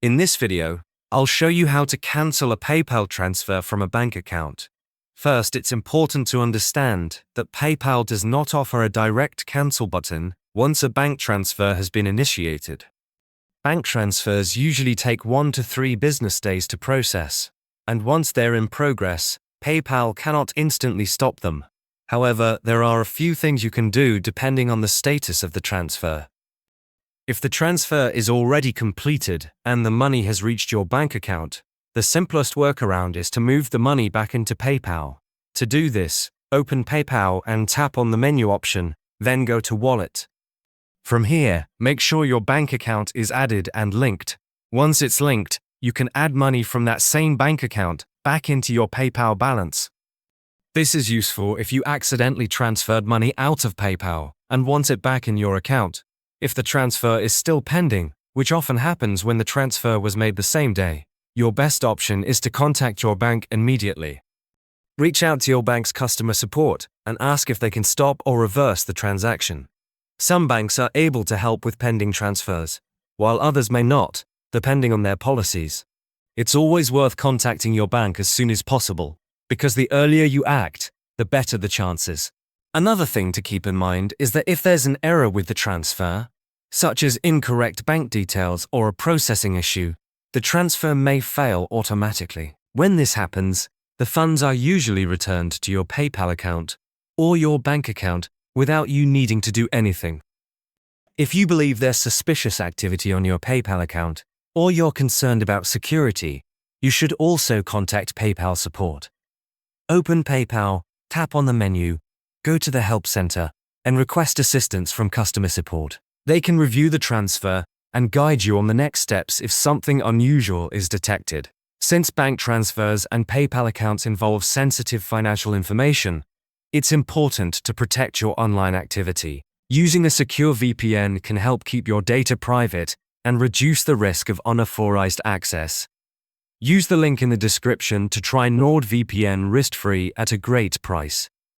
In this video, I'll show you how to cancel a PayPal transfer from a bank account. First, it's important to understand that PayPal does not offer a direct cancel button once a bank transfer has been initiated. Bank transfers usually take 1 to 3 business days to process, and once they're in progress, PayPal cannot instantly stop them. However, there are a few things you can do depending on the status of the transfer. If the transfer is already completed and the money has reached your bank account, the simplest workaround is to move the money back into PayPal. To do this, open PayPal and tap on the menu option, then go to Wallet. From here, make sure your bank account is added and linked. Once it's linked, you can add money from that same bank account back into your PayPal balance. This is useful if you accidentally transferred money out of PayPal and want it back in your account. If the transfer is still pending, which often happens when the transfer was made the same day, your best option is to contact your bank immediately. Reach out to your bank's customer support and ask if they can stop or reverse the transaction. Some banks are able to help with pending transfers, while others may not, depending on their policies. It's always worth contacting your bank as soon as possible, because the earlier you act, the better the chances. Another thing to keep in mind is that if there's an error with the transfer, such as incorrect bank details or a processing issue, the transfer may fail automatically. When this happens, the funds are usually returned to your PayPal account or your bank account without you needing to do anything. If you believe there's suspicious activity on your PayPal account or you're concerned about security, you should also contact PayPal support. Open PayPal, tap on the menu, go to the Help Center, and request assistance from customer support. They can review the transfer and guide you on the next steps if something unusual is detected. Since bank transfers and PayPal accounts involve sensitive financial information, it's important to protect your online activity. Using a secure VPN can help keep your data private and reduce the risk of unauthorized access. Use the link in the description to try NordVPN risk-free at a great price.